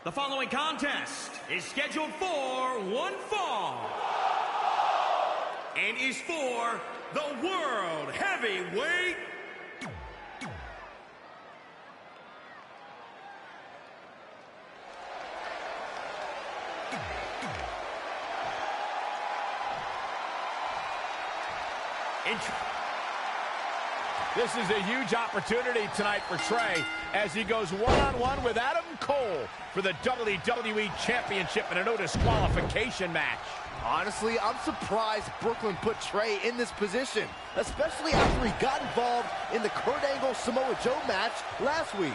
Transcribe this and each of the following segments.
The following contest is scheduled for one fall and is for the World Heavyweight. This is a huge opportunity tonight for Trey as he goes one-on-one with Adam Cole for the WWE Championship in a no disqualification match. Honestly, I'm surprised Brooklyn put Trey in this position, especially after he got involved in the Kurt Angle Samoa Joe match last week.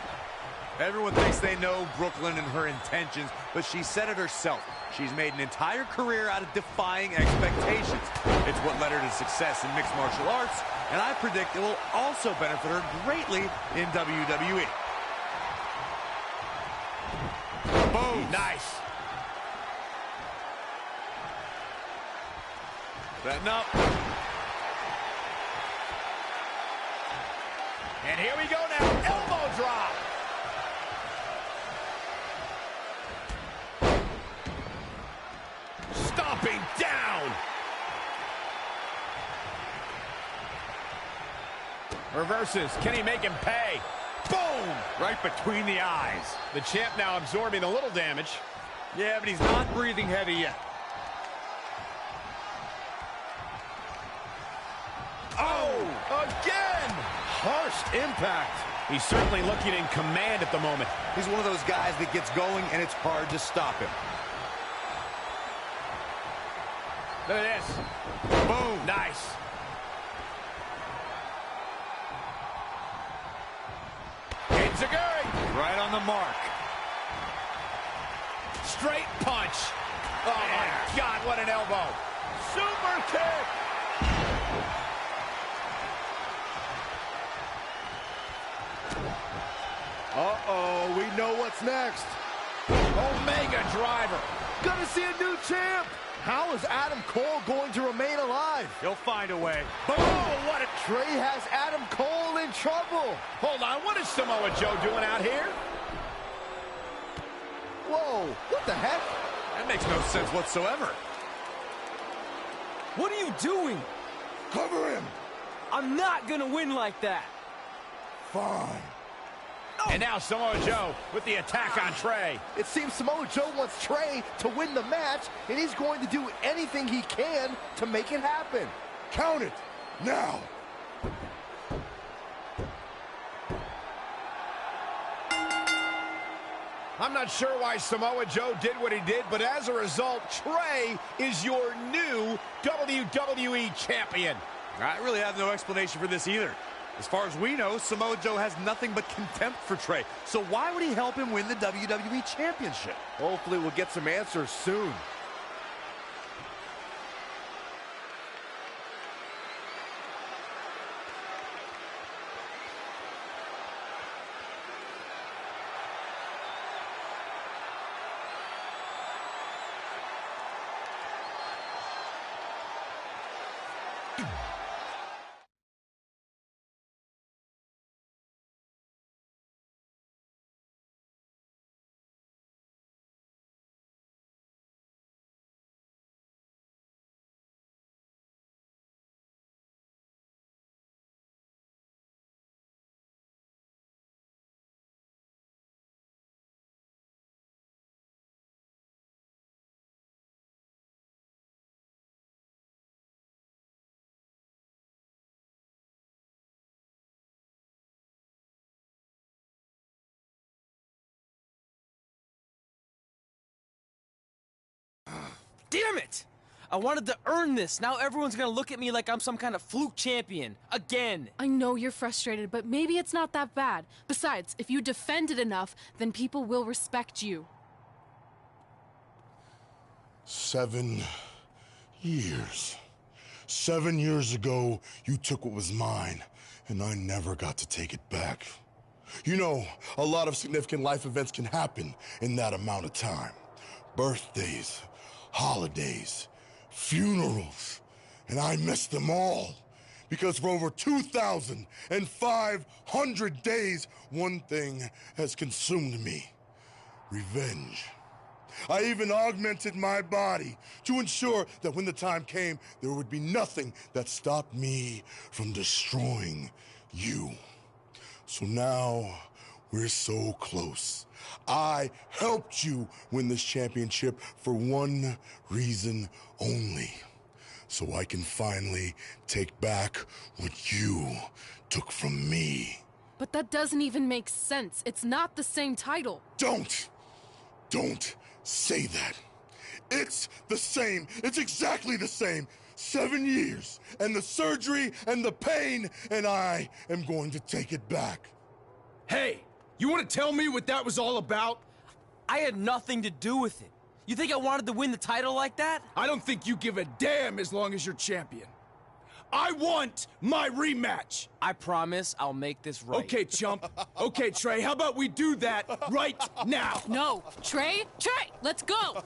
Everyone thinks they know Brooklyn and her intentions, but she said it herself. She's made an entire career out of defying expectations. It's what led her to success in mixed martial arts, and I predict it will also benefit her greatly in WWE. Boom! Nice. Setting up. And here we go now. Elbow drop. Stomping down. Reverses. Can he make him pay? Boom! Right between the eyes. The champ now absorbing a little damage. Yeah, but he's not breathing heavy yet. Oh! Again! Harsh impact. He's certainly looking in command at the moment. He's one of those guys that gets going, and it's hard to stop him. Look at this. Boom. Nice. Enziguri. Right on the mark. Straight punch. Oh, my God, what an elbow. Super kick. Uh-oh, we know what's next. Omega driver. Gonna see a new champ. How is Adam Cole going to remain alive? He'll find a way. Oh, what a... Trey has Adam Cole in trouble. Hold on, what is Samoa Joe doing out here? Whoa, what the heck? That makes no sense whatsoever. What are you doing? Cover him. I'm not gonna win like that. Fine. And now Samoa Joe with the attack on Trey. It seems Samoa Joe wants Trey to win the match, and he's going to do anything he can to make it happen. Count it, now. I'm not sure why Samoa Joe did what he did, but as a result, Trey is your new WWE Champion. I really have no explanation for this either. As far as we know, Samoa Joe has nothing but contempt for Trey. So why would he help him win the WWE Championship? Hopefully we'll get some answers soon. Damn it! I wanted to earn this. Now everyone's gonna look at me like I'm some kind of fluke champion. Again. I know you're frustrated, but maybe it's not that bad. Besides, if you defend it enough, then people will respect you. 7 years. 7 years ago, you took what was mine, and I never got to take it back. You know, a lot of significant life events can happen in that amount of time. Birthdays, holidays, funerals, and I missed them all. Because for over 2,500 days, one thing has consumed me: revenge. I even augmented my body to ensure that when the time came, there would be nothing that stopped me from destroying you. So now, we're so close. I helped you win this championship for one reason only: so I can finally take back what you took from me. But that doesn't even make sense. It's not the same title. Don't say that. It's the same. It's exactly the same. 7 years, and the surgery, and the pain, and I am going to take it back. Hey, you want to tell me what that was all about? I had nothing to do with it. You think I wanted to win the title like that? I don't think you give a damn as long as you're champion. I want my rematch. I promise I'll make this right. Okay, chump. Okay, Trey, how about we do that right now? No. Trey, let's go.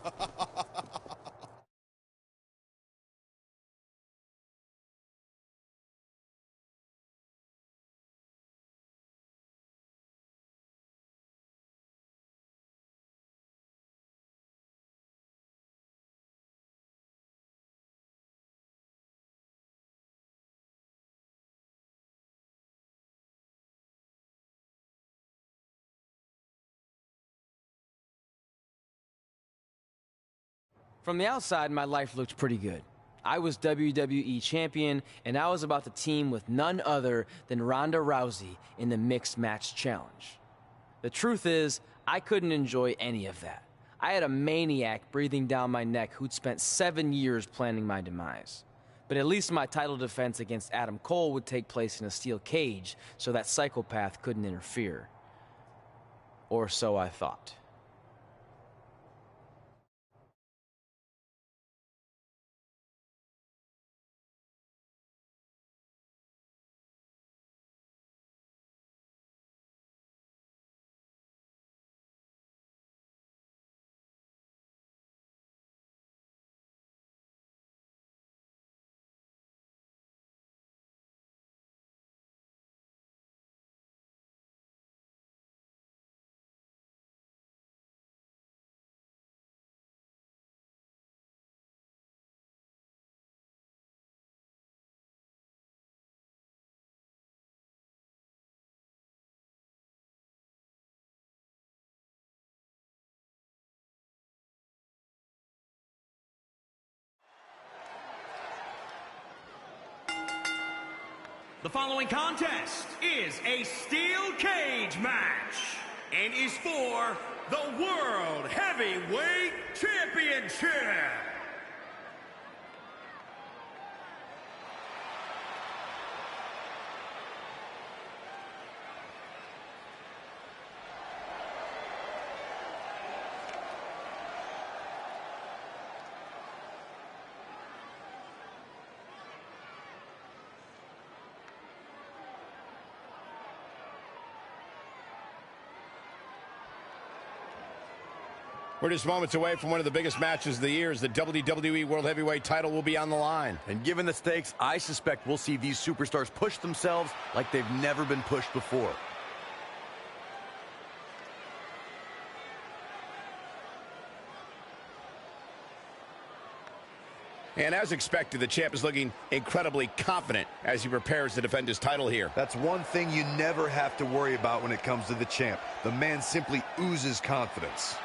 From the outside, my life looked pretty good. I was WWE Champion, and I was about to team with none other than Ronda Rousey in the Mixed Match Challenge. The truth is, I couldn't enjoy any of that. I had a maniac breathing down my neck who'd spent 7 years planning my demise. But at least my title defense against Adam Cole would take place in a steel cage, so that psychopath couldn't interfere. Or so I thought. The following contest is a steel cage match and is for the World Heavyweight Championship. We're just moments away from one of the biggest matches of the year as the WWE World Heavyweight title will be on the line. And given the stakes, I suspect we'll see these superstars push themselves like they've never been pushed before. And as expected, the champ is looking incredibly confident as he prepares to defend his title here. That's one thing you never have to worry about when it comes to the champ. The man simply oozes confidence.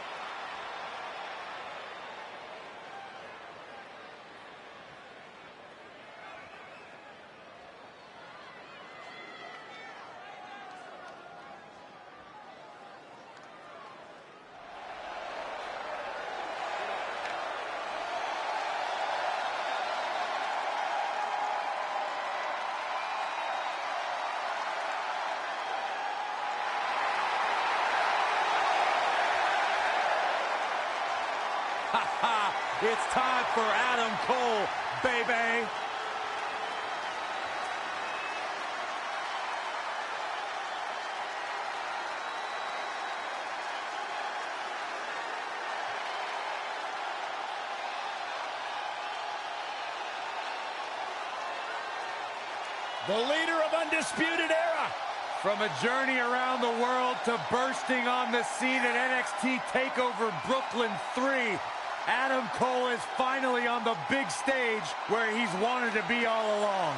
It's time for Adam Cole, baby. The leader of Undisputed Era. From a journey around the world to bursting on the scene at NXT TakeOver Brooklyn 3, Adam Cole is finally on the big stage where he's wanted to be all along.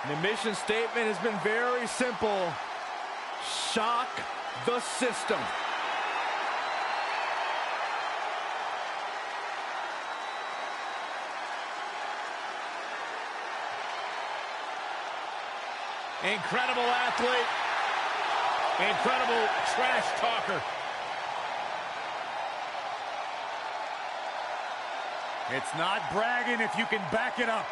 The mission statement has been very simple. Shock the system. Incredible athlete. Incredible trash talker. It's not bragging if you can back it up.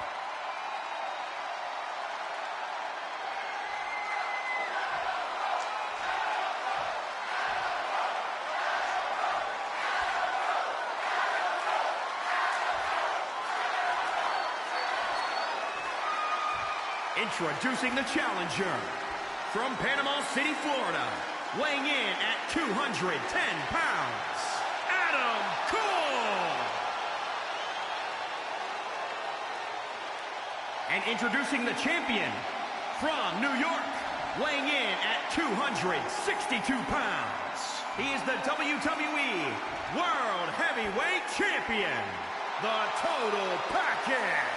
Introducing the challenger from Panama City, Florida, weighing in at 210 pounds, Adam Cole. And introducing the champion from New York, weighing in at 262 pounds, he is the WWE World Heavyweight Champion, the Total Package.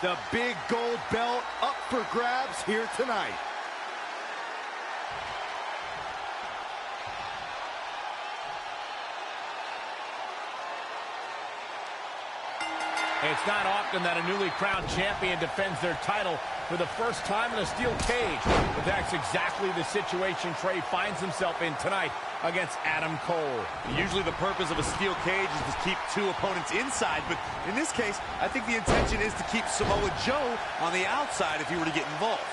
The big gold belt up for grabs here tonight. It's not often that a newly crowned champion defends their title for the first time in a steel cage, but that's exactly the situation Trey finds himself in tonight against Adam Cole. Usually the purpose of a steel cage is to keep two opponents inside, but in this case, I think the intention is to keep Samoa Joe on the outside if he were to get involved.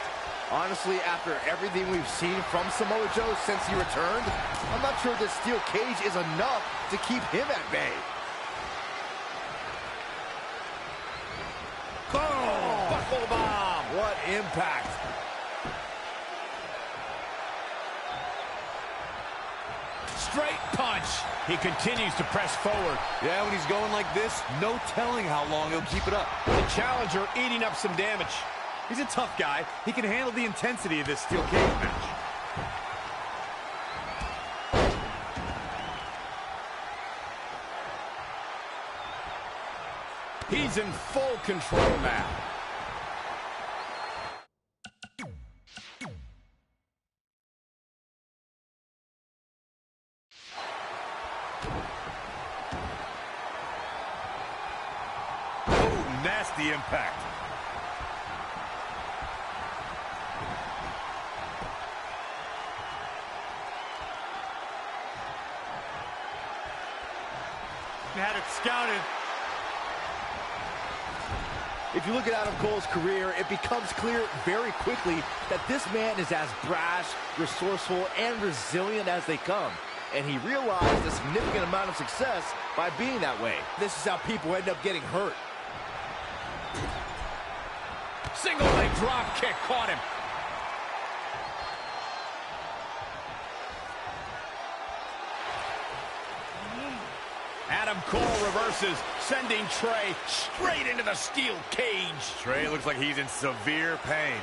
Honestly, after everything we've seen from Samoa Joe since he returned, I'm not sure this steel cage is enough to keep him at bay. Boom! Buckle bomb! What impact! Straight punch! He continues to press forward. Yeah, when he's going like this, no telling how long he'll keep it up. The challenger eating up some damage. He's a tough guy. He can handle the intensity of this steel cage match. He's in full control now. Oh, nasty impact. Had it scouted. If you look at Adam Cole's career, it becomes clear very quickly that this man is as brash, resourceful, and resilient as they come. And he realized a significant amount of success by being that way. This is how people end up getting hurt. Single leg drop kick caught him. Adam Cole reverses, sending Trey straight into the steel cage. Trey looks like he's in severe pain.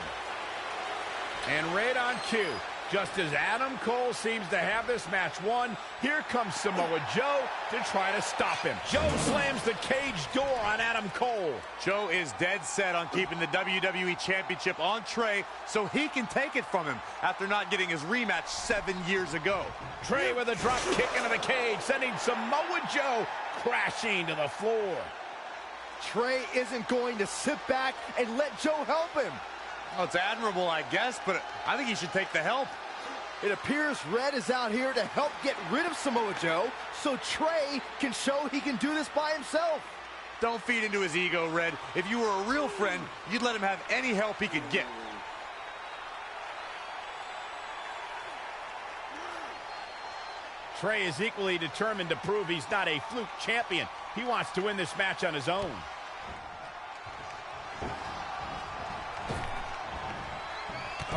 And right on cue, just as Adam Cole seems to have this match won, here comes Samoa Joe to try to stop him. Joe slams the cage door on Adam Cole. Joe is dead set on keeping the WWE Championship on Trey so he can take it from him after not getting his rematch 7 years ago. Trey with a drop kick into the cage, sending Samoa Joe crashing to the floor. Trey isn't going to sit back and let Joe help him. Well, it's admirable, I guess, but I think he should take the help. It appears Red is out here to help get rid of Samoa Joe so Trey can show he can do this by himself. Don't feed into his ego, Red. If you were a real friend, you'd let him have any help he could get. Trey is equally determined to prove he's not a fluke champion. He wants to win this match on his own.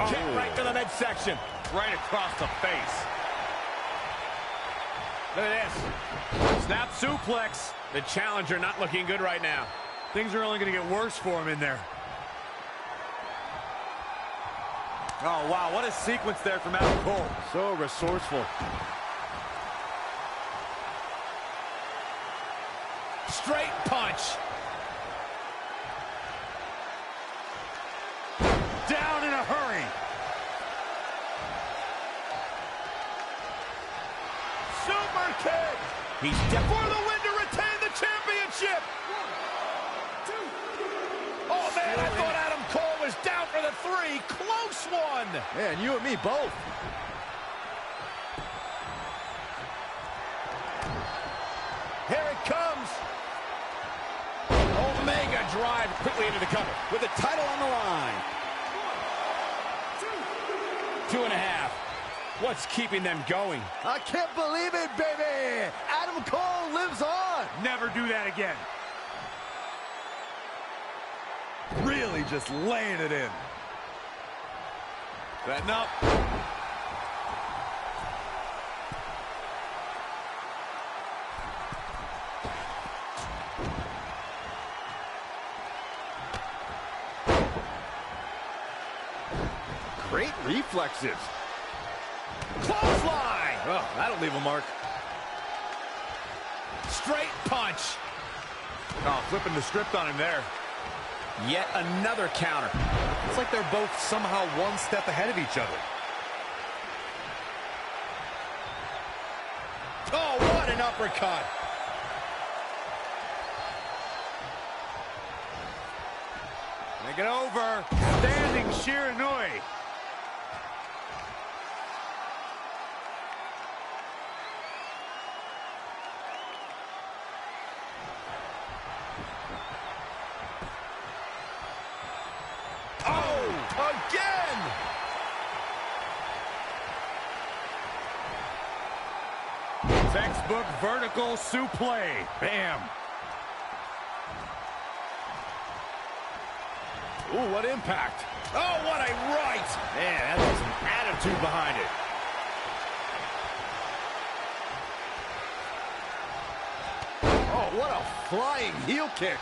Kick right to the midsection. Right across the face. Look at this. Snap suplex. The challenger not looking good right now. Things are only going to get worse for him in there. Oh, wow. What a sequence there from Adam Cole. So resourceful. Straight punch. Down in a hurry. Super kick. He's dead for the win to retain the championship. 1, 2. Oh, man, I thought Adam Cole was down for the 3. Close one. Man, you and me both. Here it comes. Omega drive quickly into the cover with the title on the line. 1, 2. 2.5. What's keeping them going? I can't believe it, baby! Adam Cole lives on! Never do that again. Really just laying it in. Setting up. Great reflexes. Clothesline! Oh, that'll leave a mark. Straight punch. Oh, flipping the script on him there. Yet another counter. It's like they're both somehow one step ahead of each other. Oh, what an uppercut. Make it over. Standing Shiranui. Again! Textbook vertical suplex. Bam. Ooh, what impact. Oh, what a right. Man, that's some attitude behind it. Oh, what a flying heel kick.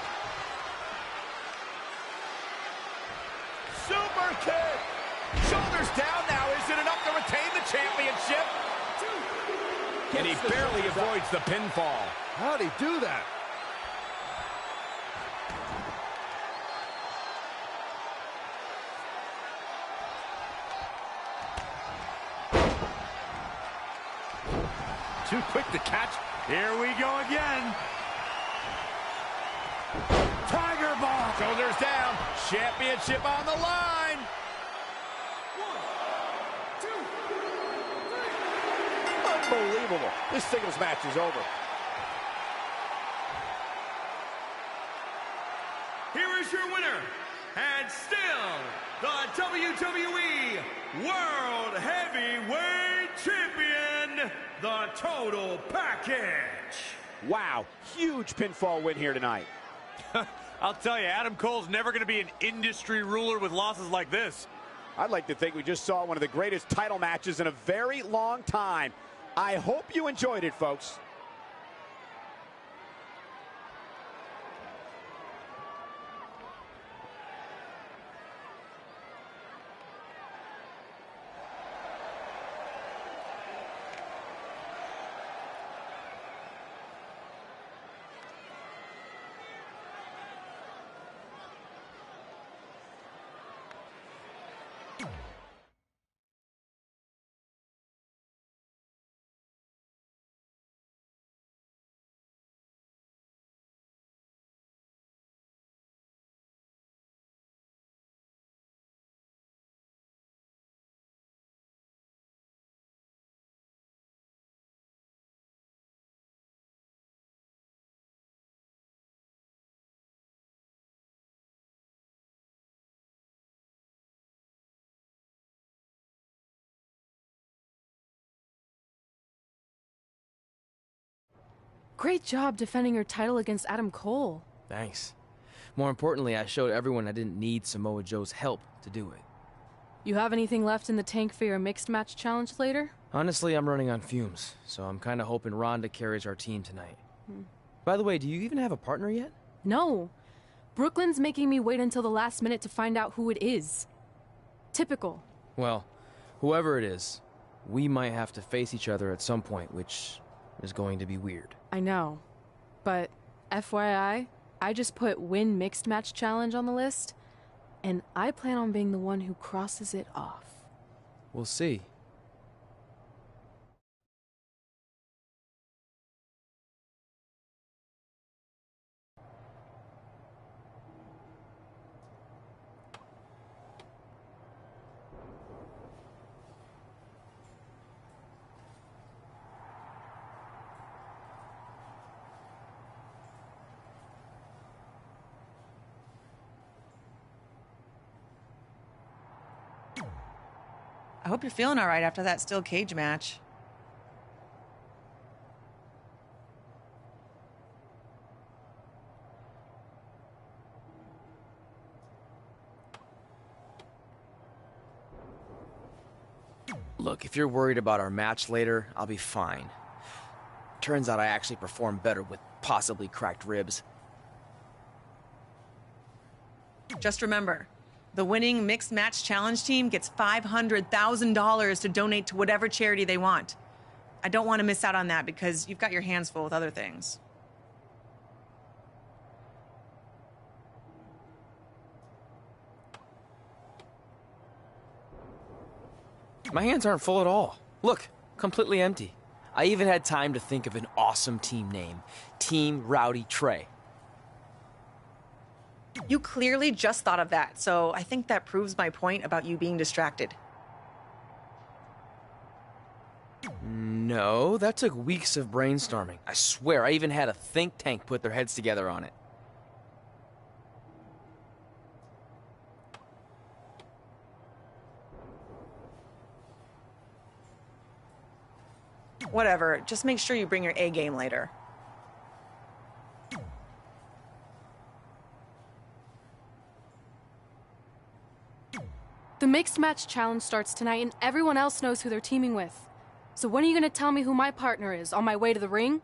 Super kick. Shoulders down now. Is it enough to retain the championship? And he barely avoids the pinfall. How'd he do that? Too quick to catch. Here we go again. Tiger Bomb. Shoulders down. Championship on the line. 1, 2, 3. Unbelievable. This singles match is over. Here is your winner, and still the WWE World Heavyweight Champion, the Total Package. Wow, huge pinfall win here tonight. I'll tell you, Adam Cole's never going to be an industry ruler with losses like this. I'd like to think we just saw one of the greatest title matches in a very long time. I hope you enjoyed it, folks. Great job defending your title against Adam Cole. Thanks. More importantly, I showed everyone I didn't need Samoa Joe's help to do it. You have anything left in the tank for your mixed match challenge later? Honestly, I'm running on fumes, so I'm kind of hoping Ronda carries our team tonight. By the way, do you even have a partner yet? No. Brooklyn's making me wait until the last minute to find out who it is. Typical. Well, whoever it is, we might have to face each other at some point, which is going to be weird. I know. But FYI, I just put win mixed match challenge on the list, and I plan on being the one who crosses it off. We'll see. I hope you're feeling all right after that steel cage match. Look, if you're worried about our match later, I'll be fine. Turns out I actually performed better with possibly cracked ribs. Just remember, the winning mixed match challenge team gets $500,000 to donate to whatever charity they want. I don't want to miss out on that because you've got your hands full with other things. My hands aren't full at all. Look, completely empty. I even had time to think of an awesome team name. Team Rowdy Trey. You clearly just thought of that, so I think that proves my point about you being distracted. No, that took weeks of brainstorming. I swear, I even had a think tank put their heads together on it. Whatever, just make sure you bring your A game later. The Mixed Match Challenge starts tonight, and everyone else knows who they're teaming with. So when are you gonna tell me who my partner is on my way to the ring?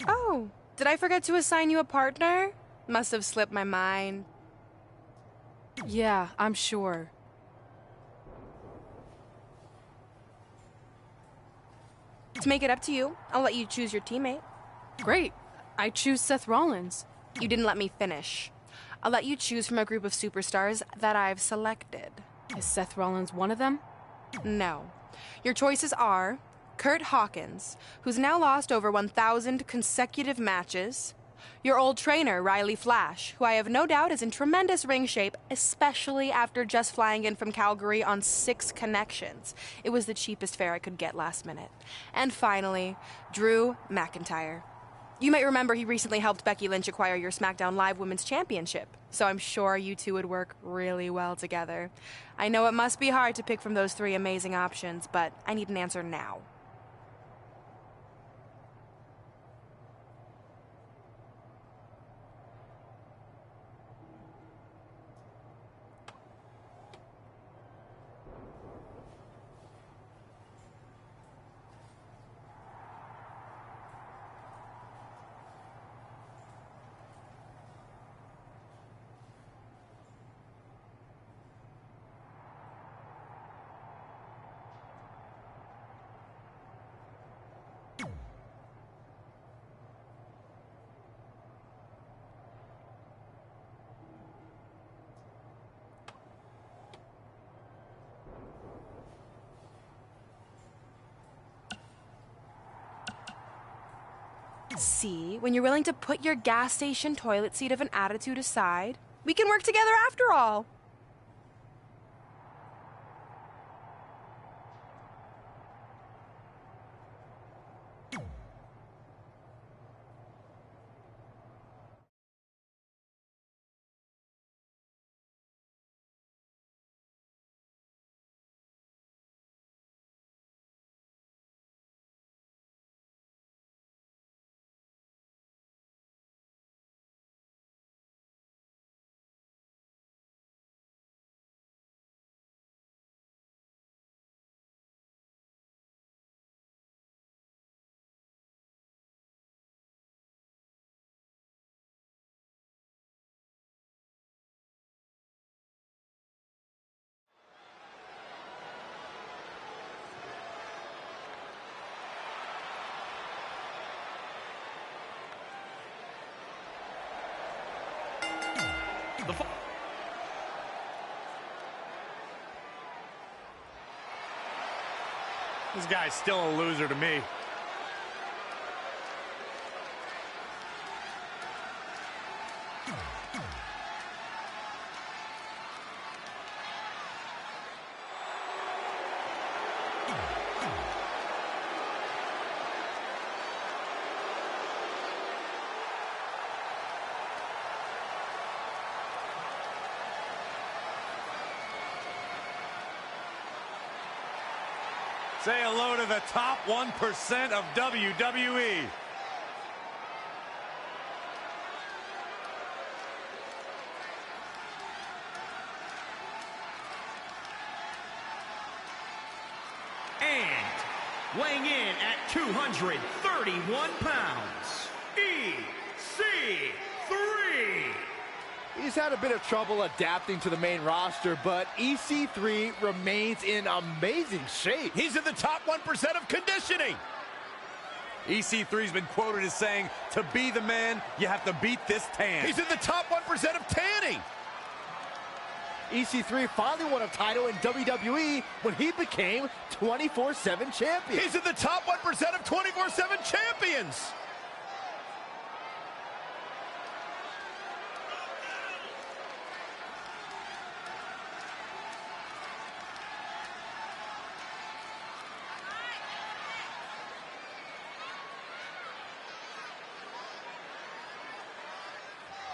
Oh, did I forget to assign you a partner? Must have slipped my mind. Yeah, I'm sure. To make it up to you, I'll let you choose your teammate. Great. I choose Seth Rollins. You didn't let me finish. I'll let you choose from a group of superstars that I've selected. Is Seth Rollins one of them? No. Your choices are Kurt Hawkins, who's now lost over 1,000 consecutive matches, your old trainer, Riley Flash, who I have no doubt is in tremendous ring shape, especially after just flying in from Calgary on 6 connections. It was the cheapest fare I could get last minute. And finally, Drew McIntyre. You might remember he recently helped Becky Lynch acquire your SmackDown Live Women's Championship, so I'm sure you two would work really well together. I know it must be hard to pick from those 3 amazing options, but I need an answer now. See, when you're willing to put your gas station toilet seat of an attitude aside, we can work together after all. This guy's still a loser to me. Say hello to the top 1% of WWE. And weighing in at 231 pounds, EC3. He's had a bit of trouble adapting to the main roster, but EC3 remains in amazing shape. He's in the top 1% of conditioning. EC3's been quoted as saying, to be the man, you have to beat this tan. He's in the top 1% of tanning. EC3 finally won a title in WWE when he became 24/7 champion. He's in the top 1% of 24/7 champions.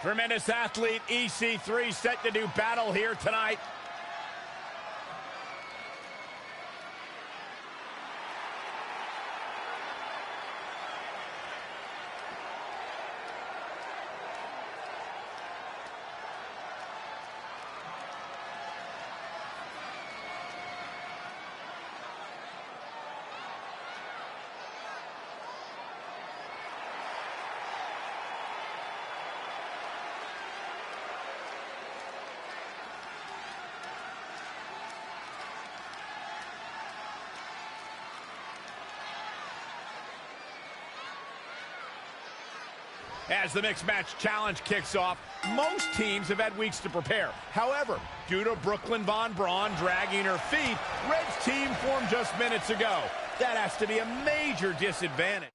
Tremendous athlete, EC3, set to do battle here tonight. As the Mixed Match Challenge kicks off, most teams have had weeks to prepare. However, due to Brooklyn Von Braun dragging her feet, Red's team formed just minutes ago. That has to be a major disadvantage.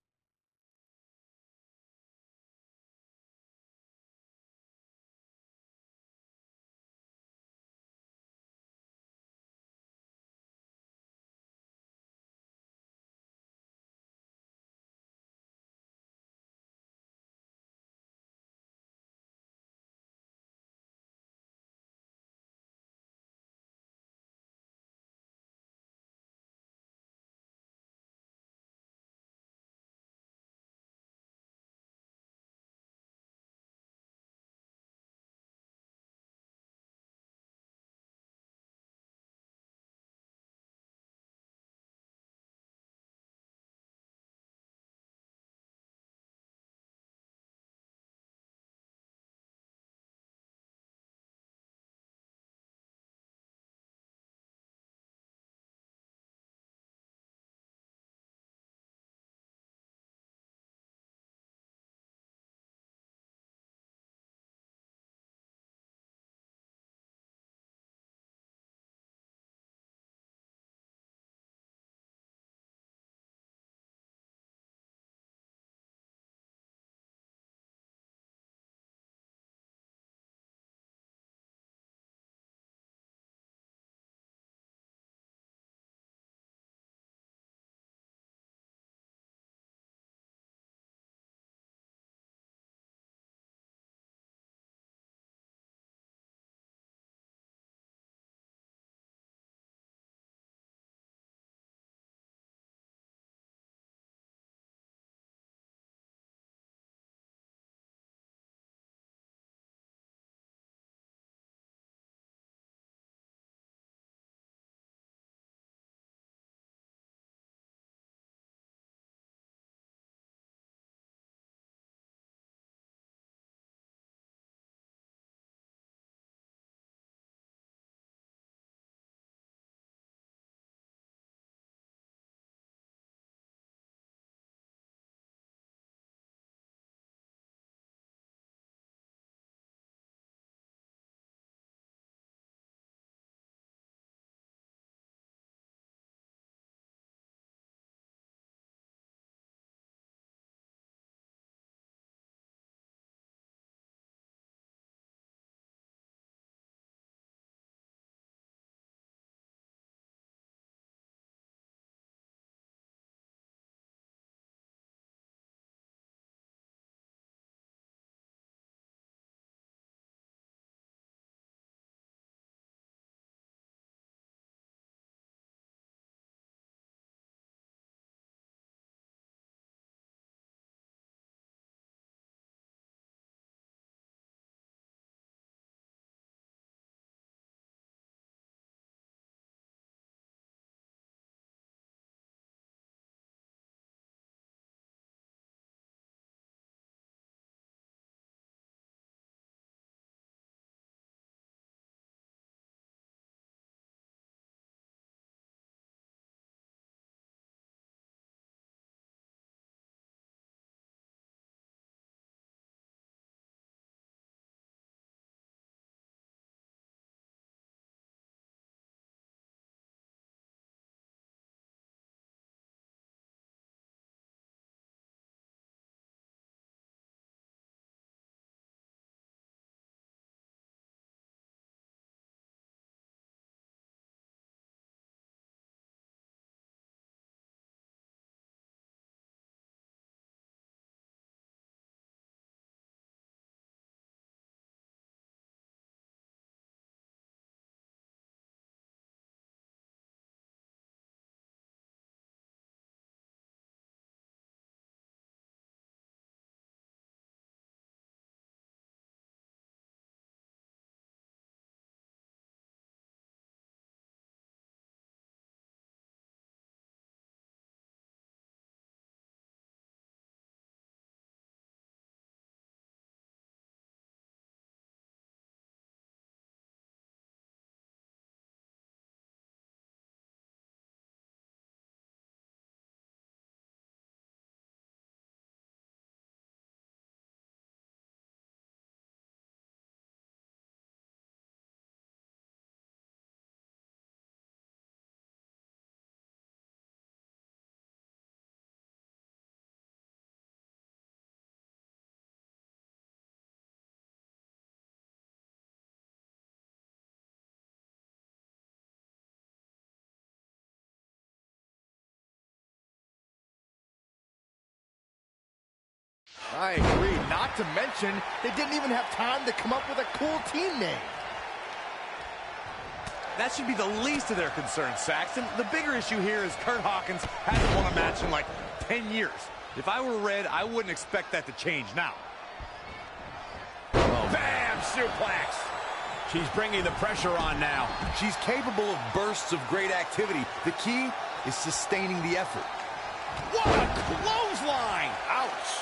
I agree. Not to mention, they didn't even have time to come up with a cool team name. That should be the least of their concerns, Saxton. The bigger issue here is Curt Hawkins hasn't won a match in like 10 years. If I were Red, I wouldn't expect that to change now. Oh, bam! Suplex. She's bringing the pressure on now. She's capable of bursts of great activity. The key is sustaining the effort. What a clothesline! Ouch!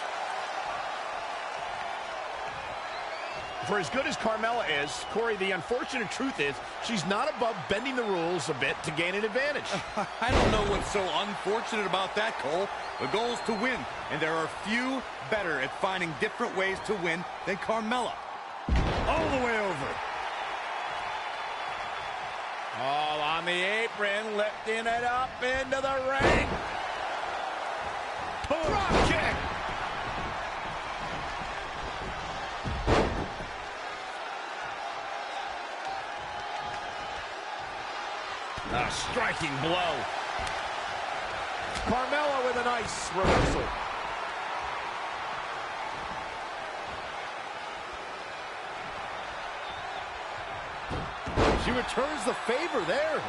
For as good as Carmella is, Corey, the unfortunate truth is she's not above bending the rules a bit to gain an advantage. I don't know what's so unfortunate about that, Cole. The goal is to win, and there are few better at finding different ways to win than Carmella. All the way over. All on the apron, lifting it up into the ring. Drop kick. A striking blow. Carmella with a nice reversal. She returns the favor there.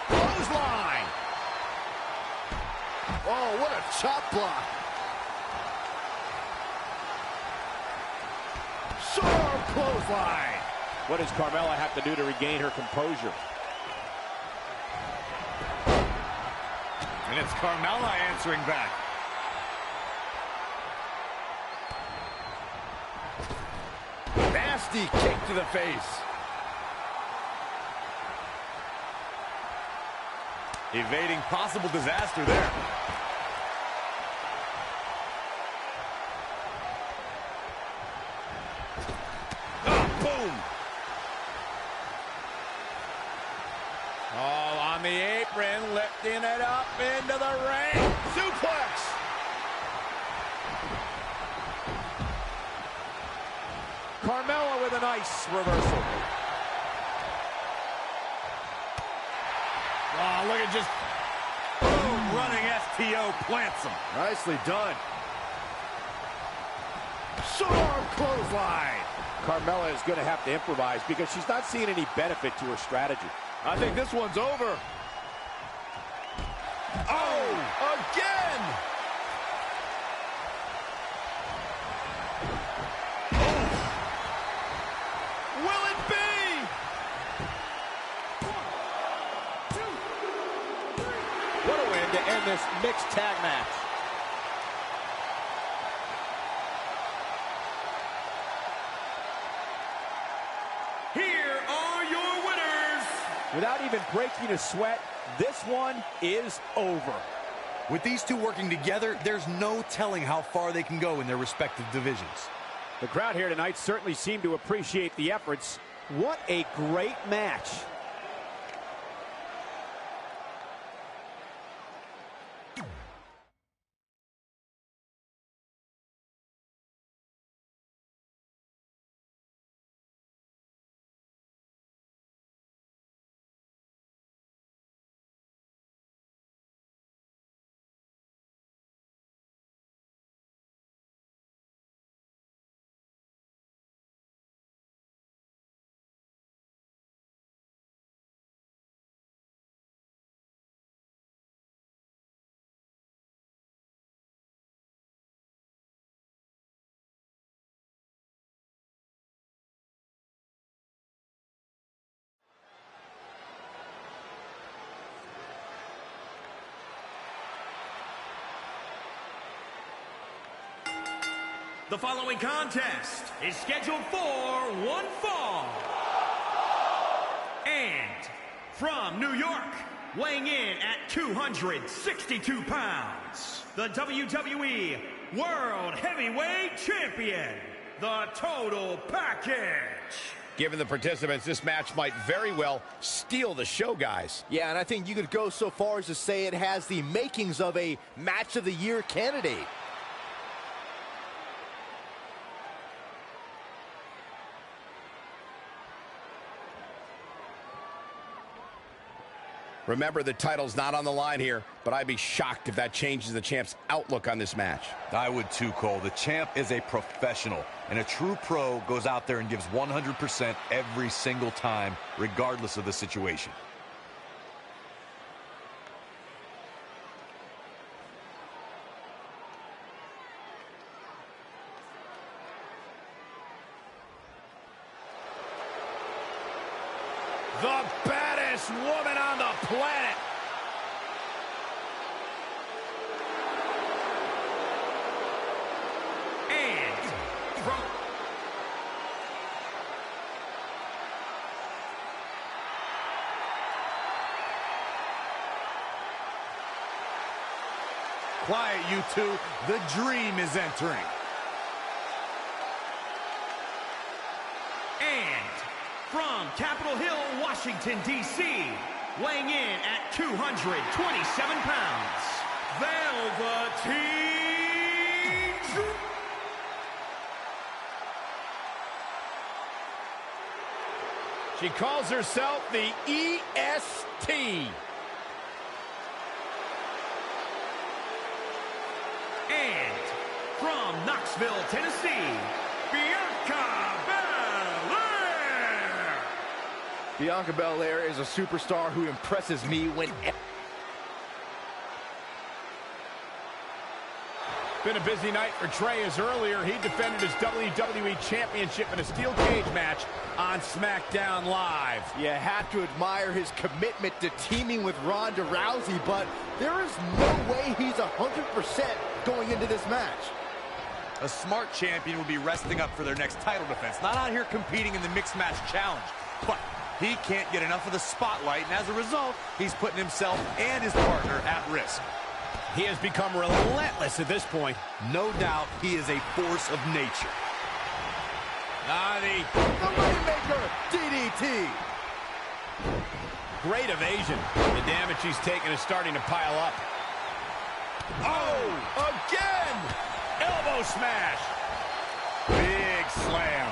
Clothesline. Oh, what a chop block. Sharp clothesline. What does Carmella have to do to regain her composure? And it's Carmella answering back. Nasty kick to the face. Evading possible disaster there. Oh, boom. All on the apron, lifting it up into the ring. Suplex. Carmella with a nice reversal. Oh, look at just boom, running STO plants him. Nicely done. Sharp clothesline. Carmella is going to have to improvise because she's not seeing any benefit to her strategy. I think this one's over. Oh, Again! will it be? What a win to end this mixed tag match. Here are your winners. Without even breaking a sweat, this one is over. With these two working together, there's no telling how far they can go in their respective divisions. The crowd here tonight certainly seemed to appreciate the efforts. What a great match. The following contest is scheduled for one fall. And from New York, weighing in at 262 pounds, the WWE World Heavyweight Champion, the Total Package. Given the participants, this match might very well steal the show, guys. Yeah, and I think you could go so far as to say it has the makings of a Match of the Year candidate. Remember, the title's not on the line here, but I'd be shocked if that changes the champ's outlook on this match. I would too, Cole. The champ is a professional, and a true pro goes out there and gives 100% every single time, regardless of the situation. The baddest woman on the planet. And from Quiet, you two. The dream is entering. And from Capitol Hill, Washington, D.C., weighing in at 227 pounds, Velveteen Dream. She calls herself the EST. And from Knoxville, Tennessee, Bianca Belair. Bianca Belair is a superstar who impresses me when... Been a busy night for Trey, as earlier he defended his WWE Championship in a steel cage match on SmackDown Live. You have to admire his commitment to teaming with Ronda Rousey, but there is no way he's 100% going into this match. A smart champion would be resting up for their next title defense, not out here competing in the mixed match challenge. But he can't get enough of the spotlight, and as a result, he's putting himself and his partner at risk. He has become relentless at this point. No doubt he is a force of nature. The Rainmaker DDT. great evasion. The damage he's taken is starting to pile up. Oh, again! Elbow smash. Big slam.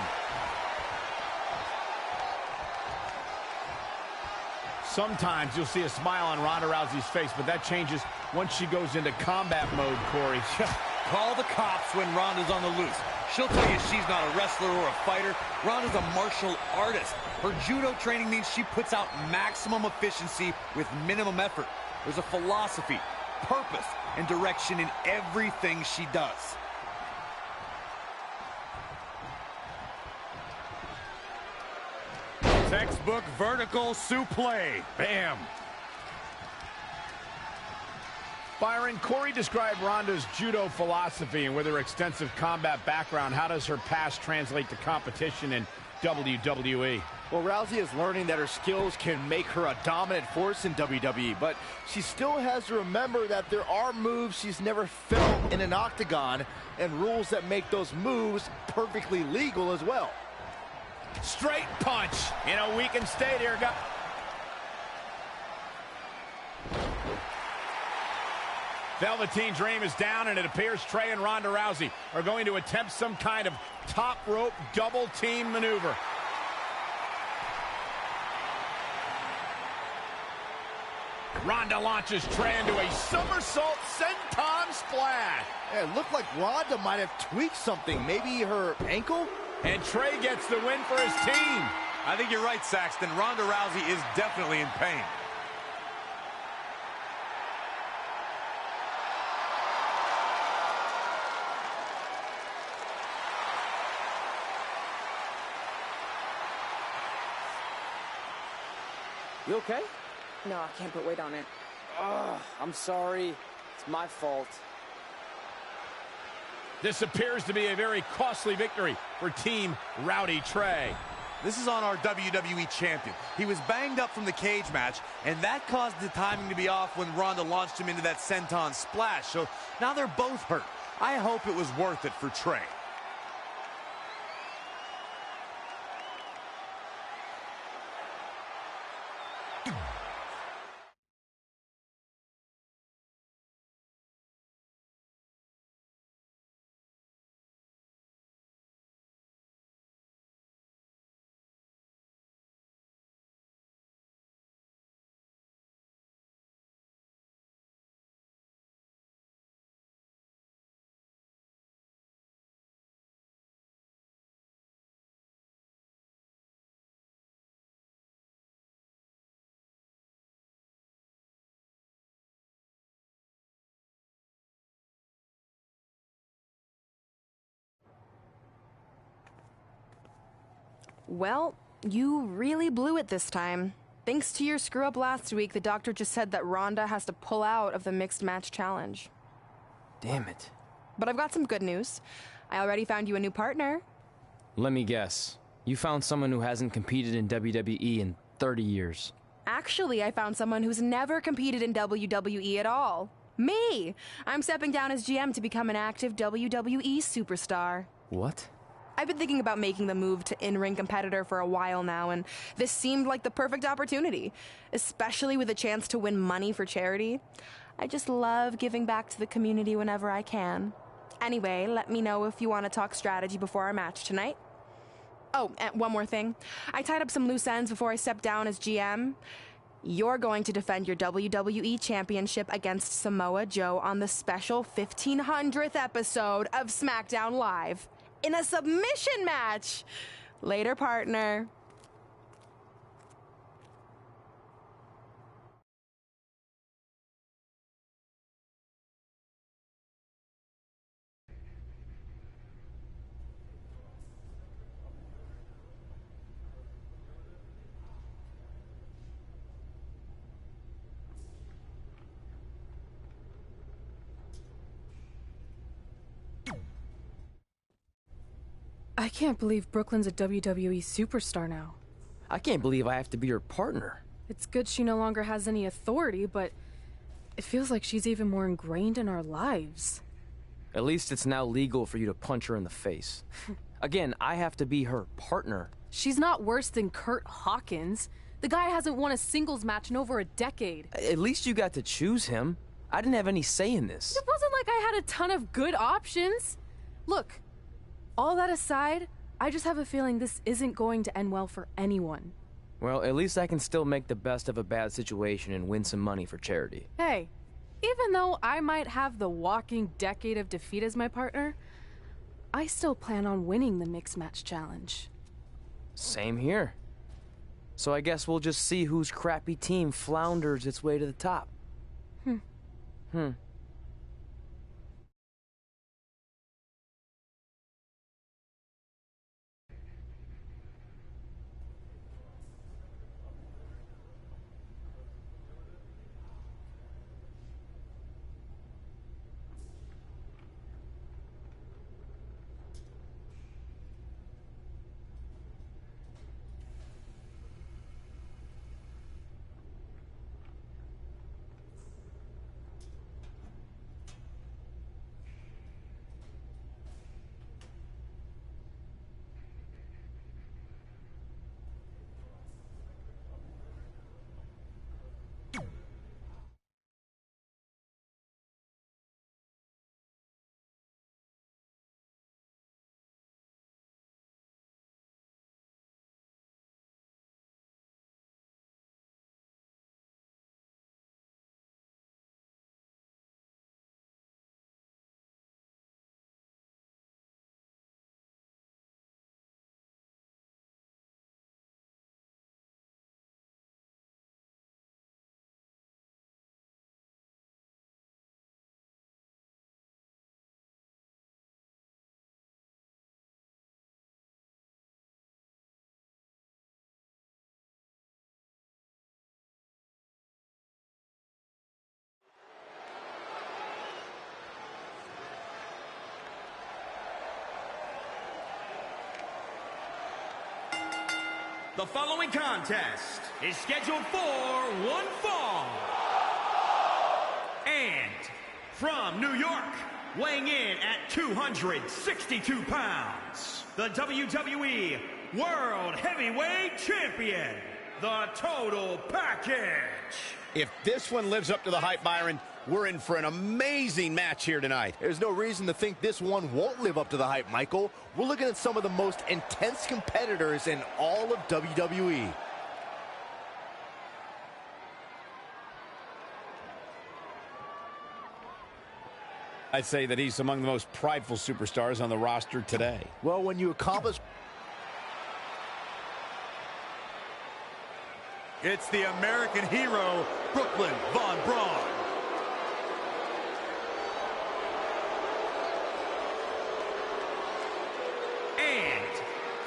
Sometimes you'll see a smile on Ronda Rousey's face, but that changes once she goes into combat mode, Corey. Call the cops when Ronda's on the loose. She'll tell you she's not a wrestler or a fighter. Ronda's a martial artist. Her judo training means she puts out maximum efficiency with minimum effort. There's a philosophy, purpose, and direction in everything she does. Textbook vertical suplex. Bam. Byron, Corey described Ronda's judo philosophy, and with her extensive combat background, how does her past translate to competition in WWE? Well, Rousey is learning that her skills can make her a dominant force in WWE, but she still has to remember that there are moves she's never felt in an octagon, and rules that make those moves perfectly legal as well. Straight punch in a weakened state here. Velveteen Dream is down, and it appears Trey and Ronda Rousey are going to attempt some kind of top rope double team maneuver. Ronda launches Trey into a somersault senton splash. Yeah, it looked like Ronda might have tweaked something, maybe her ankle? And Trey gets the win for his team. I think you're right, Saxton. Ronda Rousey is definitely in pain. You okay? No, I can't put weight on it. Ugh, I'm sorry. It's my fault. This appears to be a very costly victory for Team Rowdy Trey. This is on our WWE champion. He was banged up from the cage match, and that caused the timing to be off when Ronda launched him into that senton splash. So now they're both hurt. I hope it was worth it for Trey. Well, you really blew it this time. Thanks to your screw-up last week, the doctor just said that Ronda has to pull out of the mixed match challenge. Damn it. But I've got some good news. I already found you a new partner. Let me guess. You found someone who hasn't competed in WWE in 30 years. Actually, I found someone who's never competed in WWE at all. Me! I'm stepping down as GM to become an active WWE superstar. What? I've been thinking about making the move to in-ring competitor for a while now, and this seemed like the perfect opportunity, especially with a chance to win money for charity. I just love giving back to the community whenever I can. Anyway, let me know if you want to talk strategy before our match tonight. Oh, and one more thing. I tied up some loose ends before I stepped down as GM. You're going to defend your WWE Championship against Samoa Joe on the special 1500th episode of SmackDown Live in a submission match. Later, partner. I can't believe Brooklyn's a WWE superstar now. I can't believe I have to be her partner. It's good she no longer has any authority, but it feels like she's even more ingrained in our lives. At least it's now legal for you to punch her in the face. Again, I have to be her partner. She's not worse than Kurt Hawkins. The guy hasn't won a singles match in over a decade. At least you got to choose him. I didn't have any say in this. It wasn't like I had a ton of good options. Look, all that aside, I just have a feeling this isn't going to end well for anyone. Well, at least I can still make the best of a bad situation and win some money for charity. Hey, even though I might have the walking decade of defeat as my partner, I still plan on winning the Mixed Match Challenge. Same here. So I guess we'll just see whose crappy team flounders its way to the top. The following contest is scheduled for one fall. And from New York, weighing in at 262 pounds, the WWE World Heavyweight Champion, the Total Package. If this one lives up to the hype, Byron, we're in for an amazing match here tonight. There's no reason to think this one won't live up to the hype, Michael. We're looking at some of the most intense competitors in all of WWE. I'd say that he's among the most prideful superstars on the roster today. Well, when you accomplish... It's the American hero, Brooklyn Von Braun.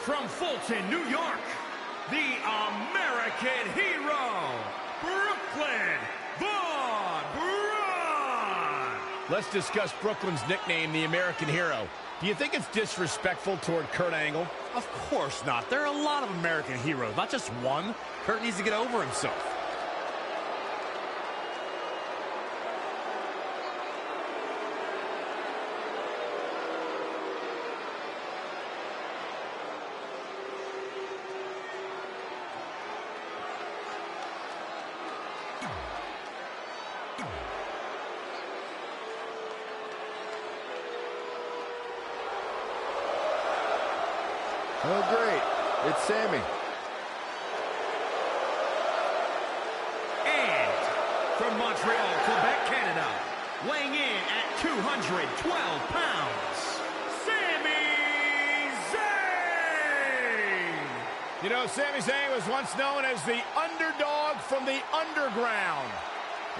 from Fulton, New York, the American hero, Brooklyn Von Braun. Let's discuss Brooklyn's nickname, the American hero. Do you think it's disrespectful toward Kurt Angle? Of course not. There are a lot of American heroes, not just one. Kurt needs to get over himself. Oh, great. It's Sammy. And from Montreal, Quebec, Canada, weighing in at 212 pounds, Sami Zayn! You know, Sami Zayn was once known as the underdog from the underground.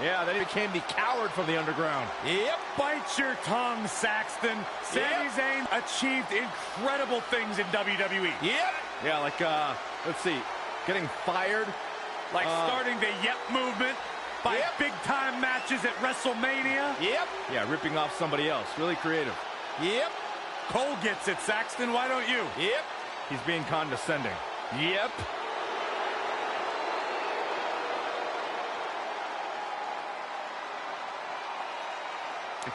Yeah, then he became the coward from the underground. Yep. Bite your tongue, Saxton. Sami Zayn achieved incredible things in WWE. Yep. Yeah, like, let's see, getting fired. Like starting the Yep movement by big-time matches at WrestleMania. Yep. Yeah, ripping off somebody else. Really creative. Yep. Cole gets it, Saxton. Why don't you? Yep. He's being condescending. Yep.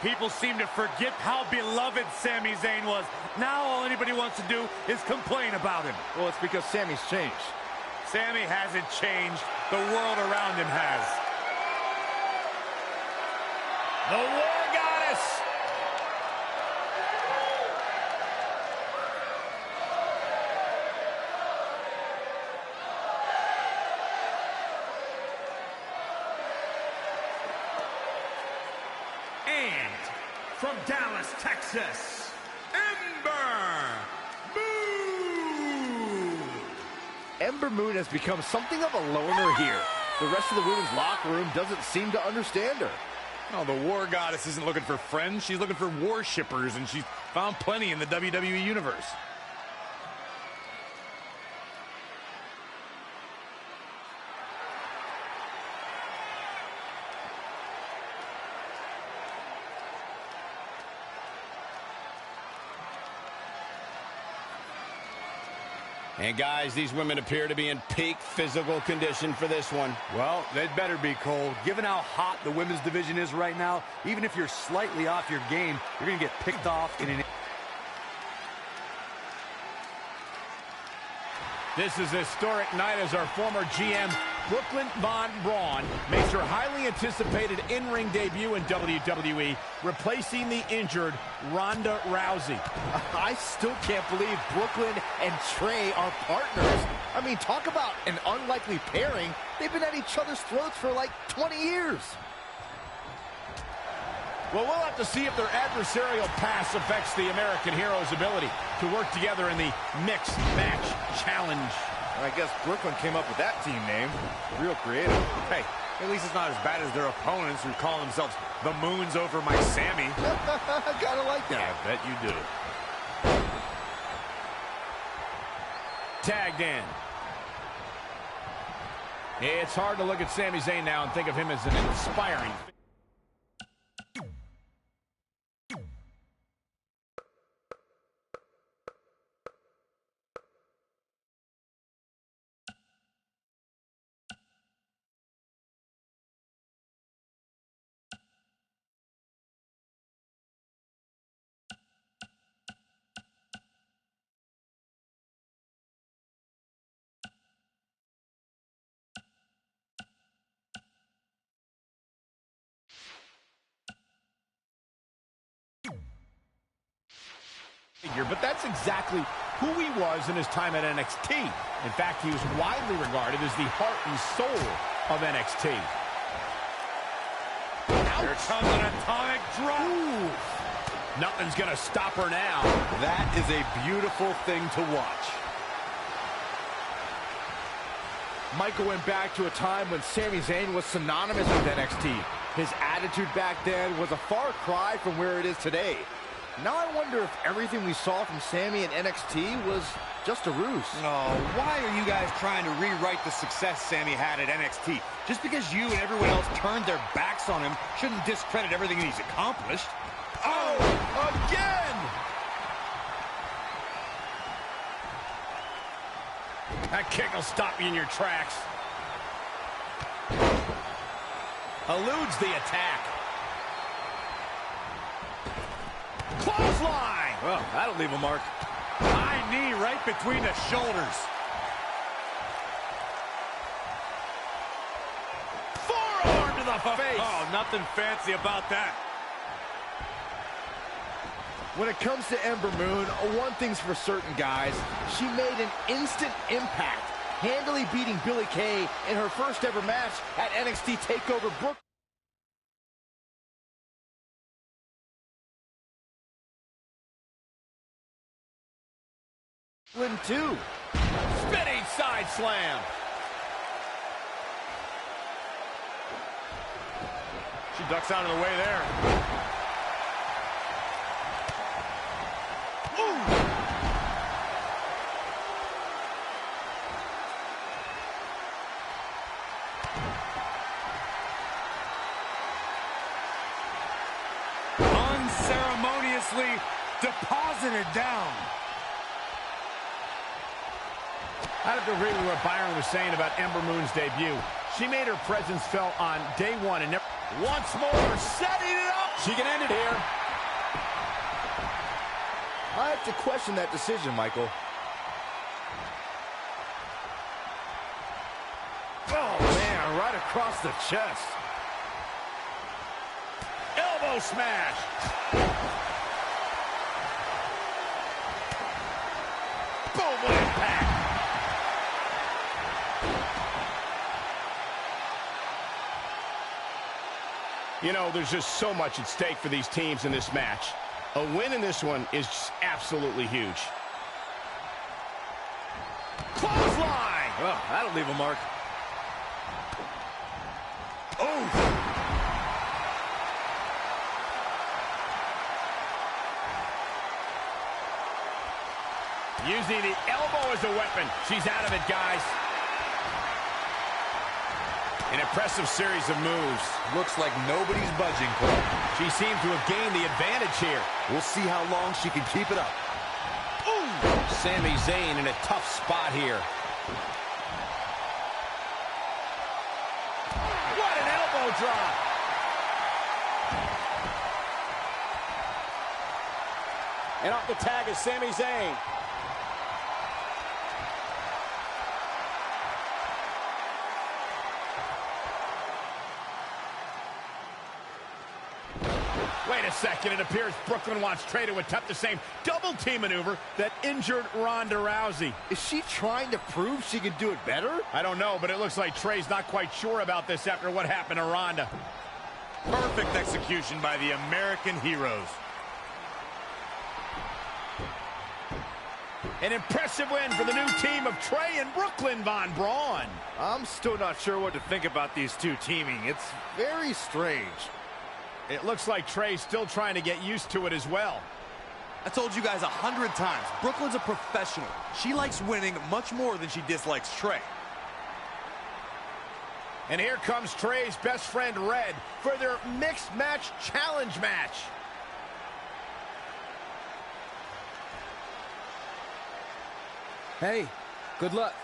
People seem to forget how beloved Sami Zayn was. Now all anybody wants to do is complain about him. Well, it's because Sammy's changed. Sami hasn't changed. The world around him has. The War Goddess. And from Dallas, Texas, Ember Moon. Ember Moon has become something of a loner here. The rest of the women's locker room doesn't seem to understand her. Oh, the War Goddess isn't looking for friends. She's looking for worshippers, and she's found plenty in the WWE Universe. And guys, these women appear to be in peak physical condition for this one. Well, they'd better be, Cole. Given how hot the women's division is right now, even if you're slightly off your game, you're going to get picked off in an... This is a historic night as our former GM, Brooklyn Von Braun, makes her highly anticipated in-ring debut in WWE, replacing the injured Ronda Rousey. I still can't believe Brooklyn and Trey are partners. I mean, talk about an unlikely pairing. They've been at each other's throats for like 20 years. Well, we'll have to see if their adversarial past affects the American Hero's ability to work together in the Mixed Match Challenge. I guess Brooklyn came up with that team name. Real creative. Hey, at least it's not as bad as their opponents who call themselves the Moons over my Sammy. I gotta like that. I bet you do. Tagged in. It's hard to look at Sami Zayn now and think of him as an inspiring... But that's exactly who he was in his time at NXT. In fact, he was widely regarded as the heart and soul of NXT. Here comes an atomic drop. Ooh. Nothing's going to stop her now. That is a beautiful thing to watch. Michael went back to a time when Sami Zayn was synonymous with NXT. His attitude back then was a far cry from where it is today. Now I wonder if everything we saw from Sammy in NXT was just a ruse. Oh, why are you guys trying to rewrite the success Sammy had at NXT? Just because you and everyone else turned their backs on him shouldn't discredit everything he's accomplished. Oh, again! That kick will stop you in your tracks. Eludes the attack. Clothesline! Well, that'll leave a mark. High knee right between the shoulders. Forearm to the face. Oh, nothing fancy about that. When it comes to Ember Moon, one thing's for certain, guys. She made an instant impact, handily beating Billie Kay in her first ever match at NXT TakeOver Brooklyn 2. Spinning side slam. She ducks out of the way there. Unceremoniously deposited down. I have to agree with what Byron was saying about Ember Moon's debut. She made her presence felt on day one and once more setting it up. She can end it here. I have to question that decision, Michael. Oh, man, right across the chest. Elbow smash. Boom, what impact. You know, there's just so much at stake for these teams in this match. A win in this one is just absolutely huge. Clothesline! Well, that'll leave a mark. Oh! Using the elbow as a weapon. She's out of it, guys. An impressive series of moves. Looks like nobody's budging, Cole. She seems to have gained the advantage here. We'll see how long she can keep it up. Ooh! Sami Zayn in a tough spot here. What an elbow drop! And off the tag is Sami Zayn. Wait a second, it appears Brooklyn wants Trey to attempt the same double team maneuver that injured Ronda Rousey. Is she trying to prove she can do it better? I don't know, but it looks like Trey's not quite sure about this after what happened to Ronda. Perfect execution by the American heroes. An impressive win for the new team of Trey and Brooklyn Von Braun. I'm still not sure what to think about these two teaming. It's very strange. It looks like Trey's still trying to get used to it as well. I told you guys 100 times, Brooklyn's a professional. She likes winning much more than she dislikes Trey. And here comes Trey's best friend, Red, for their mixed match challenge match. Hey, good luck.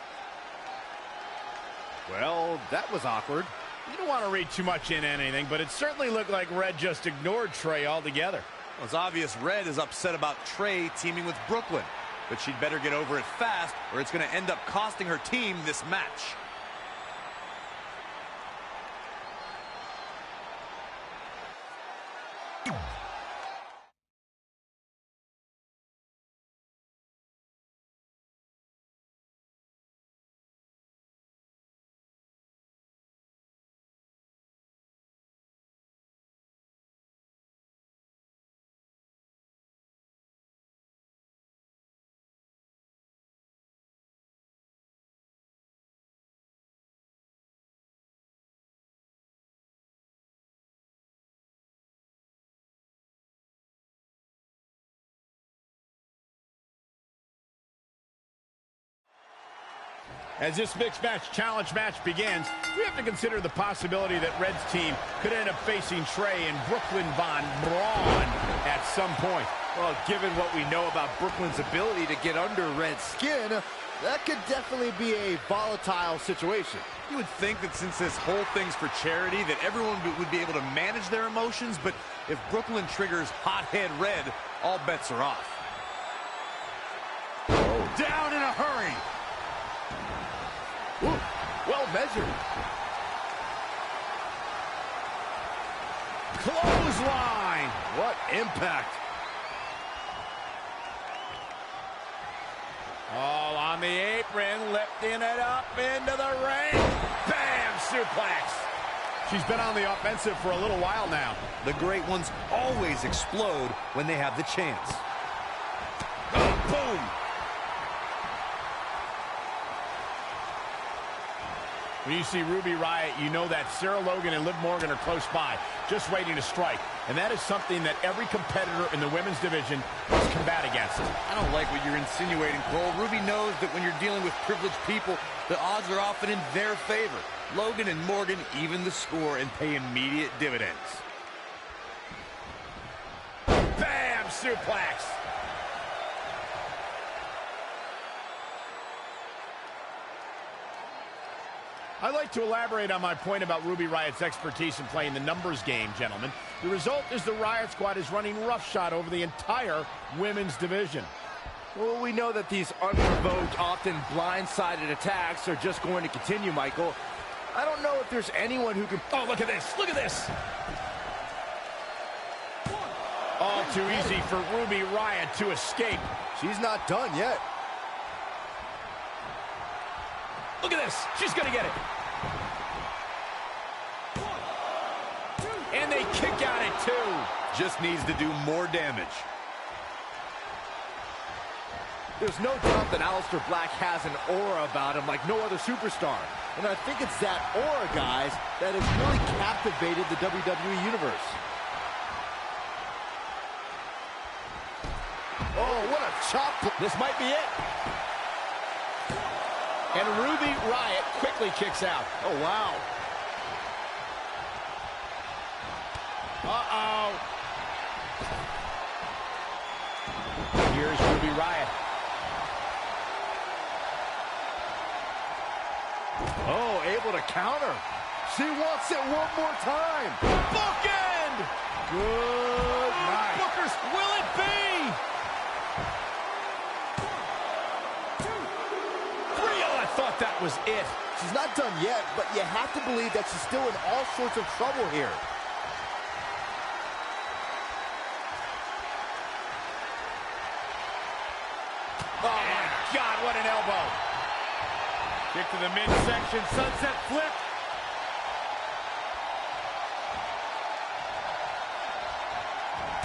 Well, that was awkward. You don't want to read too much into anything, but it certainly looked like Red just ignored Trey altogether. Well, it's obvious Red is upset about Trey teaming with Brooklyn, but she'd better get over it fast or it's going to end up costing her team this match. As this mixed match challenge match begins, we have to consider the possibility that Red's team could end up facing Trey and Brooklyn Von Braun at some point. Well, given what we know about Brooklyn's ability to get under Red's skin, that could definitely be a volatile situation. You would think that since this whole thing's for charity, that everyone would be able to manage their emotions, but if Brooklyn triggers hothead Red, all bets are off. Down in a hurry. Ooh, well measured. Clothesline! What impact. All on the apron, lifting it up into the ring. Bam! Suplex. She's been on the offensive for a little while now. The great ones always explode when they have the chance. Oh, boom! When you see Ruby Riott, you know that Sarah Logan and Liv Morgan are close by, just waiting to strike. And that is something that every competitor in the women's division must combat against. I don't like what you're insinuating, Cole. Ruby knows that when you're dealing with privileged people, the odds are often in their favor. Logan and Morgan even the score and pay immediate dividends. Bam! Suplex! I'd like to elaborate on my point about Ruby Riott's expertise in playing the numbers game, gentlemen. The result is the Riott Squad is running roughshod over the entire women's division. Well, we know that these unprovoked, often blindsided attacks are just going to continue, Michael. I don't know if there's anyone who can... Oh, look at this! Look at this! All too easy for Ruby Riott to escape. She's not done yet. Look at this. She's going to get it. And they kick out at 2. Just needs to do more damage. There's no doubt that Aleister Black has an aura about him like no other superstar. And I think it's that aura, guys, that has really captivated the WWE Universe. Oh, what a chop. This might be it. And Ruby Riott quickly kicks out. Oh, wow. Uh-oh. Here's Ruby Riott. Oh, able to counter. She wants it one more time. Bookend! Good night. Bookers, will it be? Thought that was it. She's not done yet, but you have to believe that she's still in all sorts of trouble here. Oh, my God, what an elbow. Kick to the midsection, sunset flip.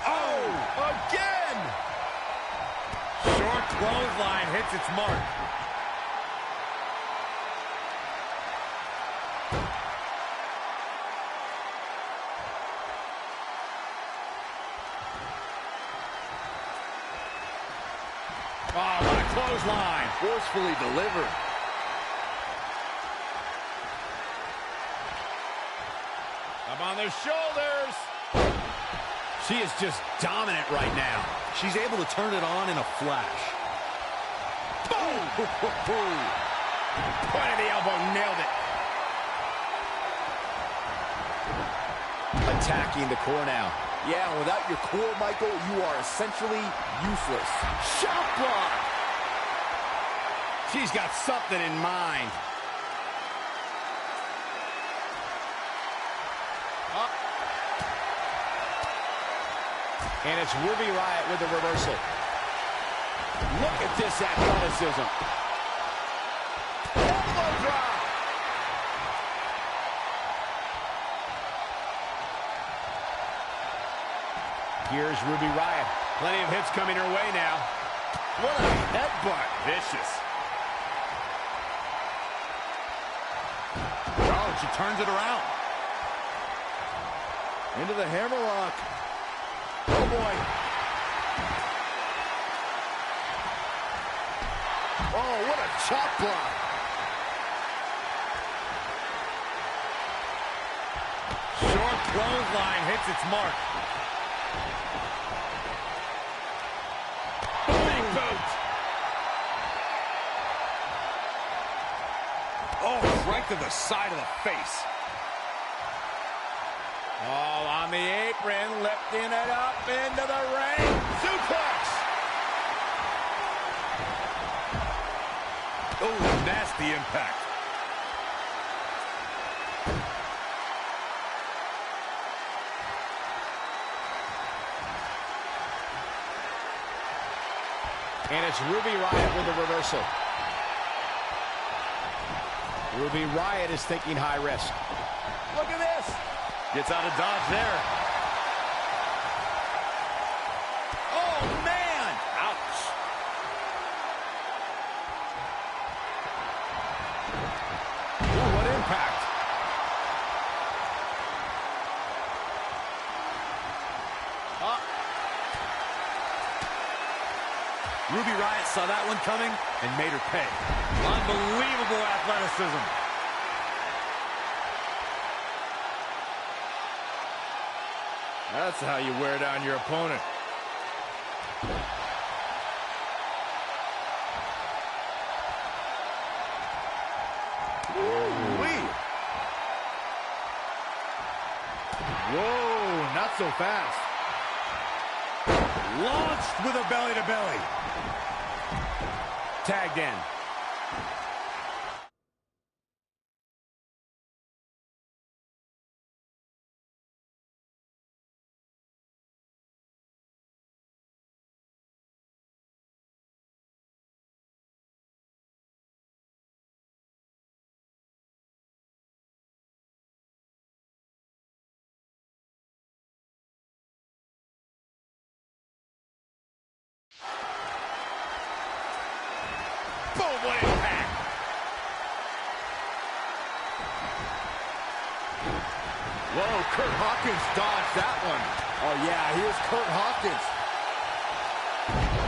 Oh, again. Short clothesline hits its mark. Oh, what a clothesline. Forcefully delivered. Up on their shoulders. She is just dominant right now. She's able to turn it on in a flash. Boom! Point of the elbow, nailed it. Attacking the core now. Yeah, without your core, Michael, you are essentially useless. Shot block! She's got something in mind. And it's Ruby Riott with the reversal. Look at this athleticism. Elbow drop. Here's Ruby Riott. Plenty of hits coming her way now. What a headbutt. Vicious. Oh, she turns it around. Into the hammerlock. Oh, boy. Oh, what a chop block. Short clothesline hits its mark. Big boot. Oh, right to the side of the face. Oh, on the apron, lifting it up into the ring. Suplex. Oh, nasty impact. And it's Ruby Riott with a reversal. Ruby Riott is thinking high risk. Look at this. Gets out of dodge there. Oh, man. Ouch. Ooh, what impact. Ruby Riott saw that one coming and made her pay. Unbelievable athleticism. That's how you wear down your opponent. Woo-wee. Whoa, not so fast. Launched with a belly-to-belly. Tagged in. Boom, what impact. Whoa, Kurt Hawkins dodged that one. Oh, yeah, here's Kurt Hawkins.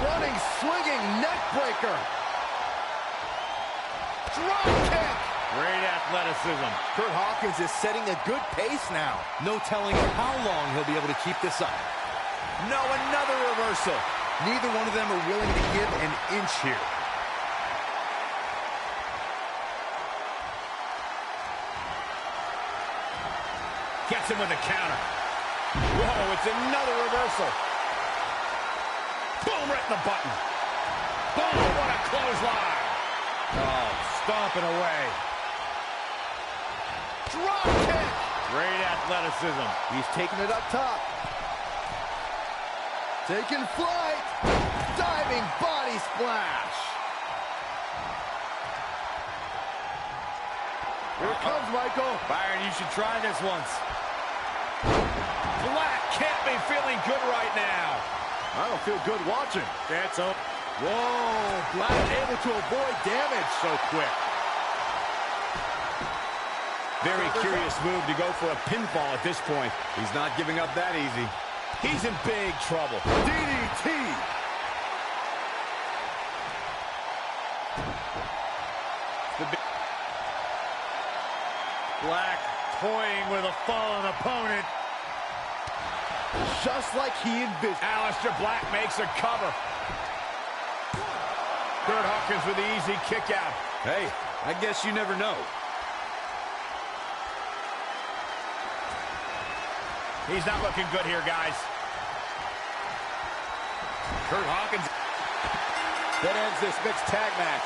Running, swinging, neck breaker. Drop kick. Great athleticism. Kurt Hawkins is setting a good pace now. No telling how long he'll be able to keep this up. No, another reversal. Neither one of them are willing to give an inch here. Gets him with a counter. Whoa, it's another reversal. Boom, right in the button. Boom, what a clothesline. Oh, stomping away. Drop kick. Great athleticism. He's taking it up top. Taking flight. Diving body splash. Here it comes, Michael. Byron, you should try this once. Black can't be feeling good right now. I don't feel good watching. That's up. Whoa, Black able to avoid damage so quick. Very curious move to go for a pinfall at this point. He's not giving up that easy. He's in big trouble. DDT. Black toying with a fallen opponent. Just like he envisioned. Aleister Black makes a cover. Kurt Hawkins with the easy kick out. Hey, I guess you never know. He's not looking good here, guys. Kurt Hawkins. That ends this mixed tag match.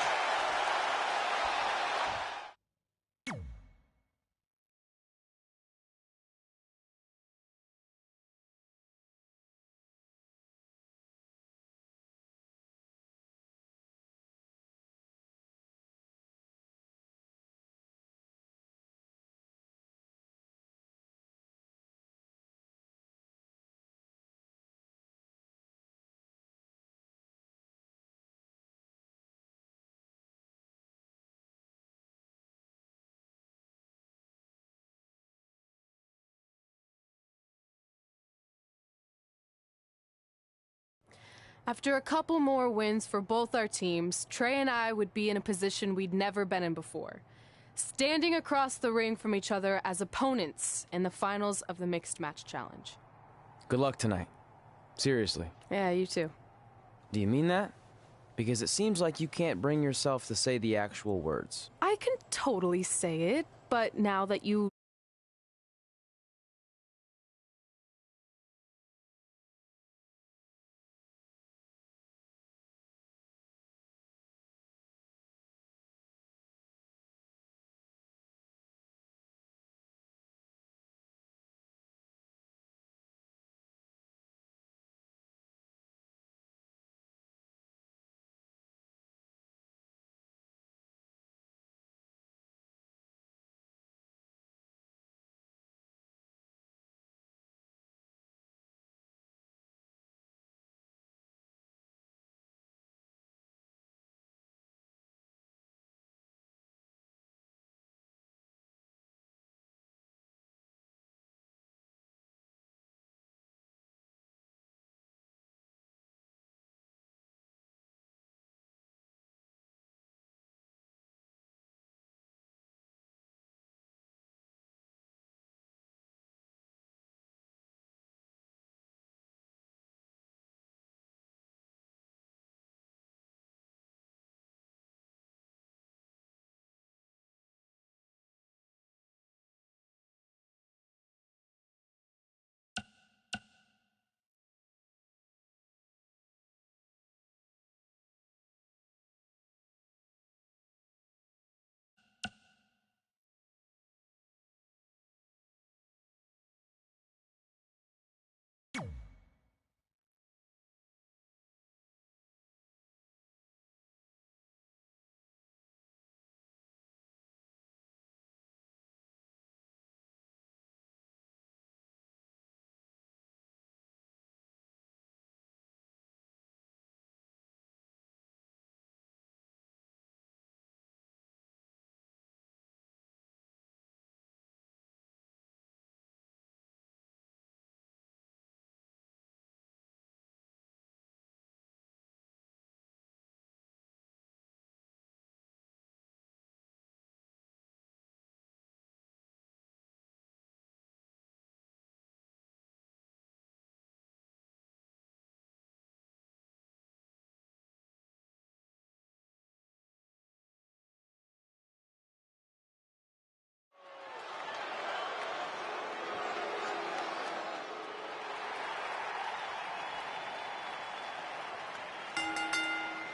After a couple more wins for both our teams, Trey and I would be in a position we'd never been in before. standing across the ring from each other as opponents in the finals of the Mixed Match Challenge. Good luck tonight. Seriously. Yeah, you too. Do you mean that? Because it seems like you can't bring yourself to say the actual words. I can totally say it, but now that you...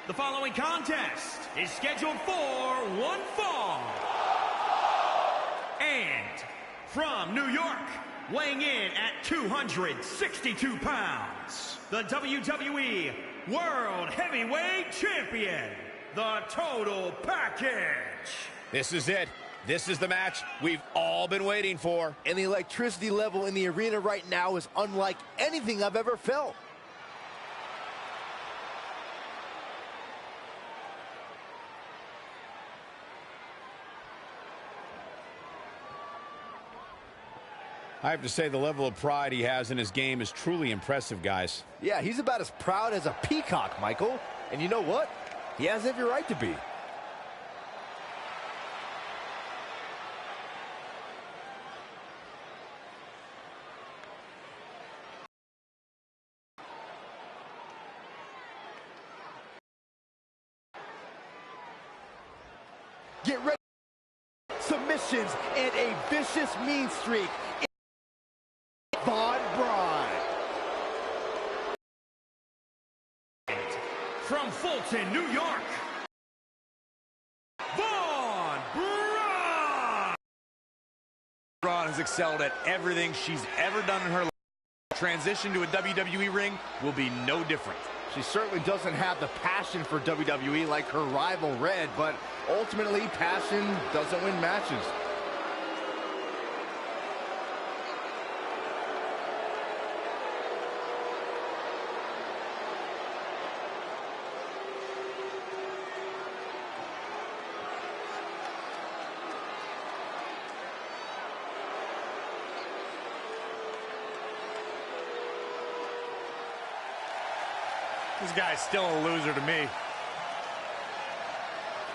The following contest is scheduled for one fall. And from New York, weighing in at 262 pounds, the WWE World Heavyweight Champion, the Total Package. This is it. This is the match we've all been waiting for. And the electricity level in the arena right now is unlike anything I've ever felt. I have to say the level of pride he has in his game is truly impressive, guys. Yeah, he's about as proud as a peacock, Michael. And you know what? He has every right to be. Get ready. Submissions and a vicious mean streak. Von Braun. From Fulton, New York, Von Braun. Braun has excelled at everything she's ever done in her life. Transition to a WWE ring will be no different. She certainly doesn't have the passion for WWE like her rival Red, but ultimately passion doesn't win matches. This guy's still a loser to me.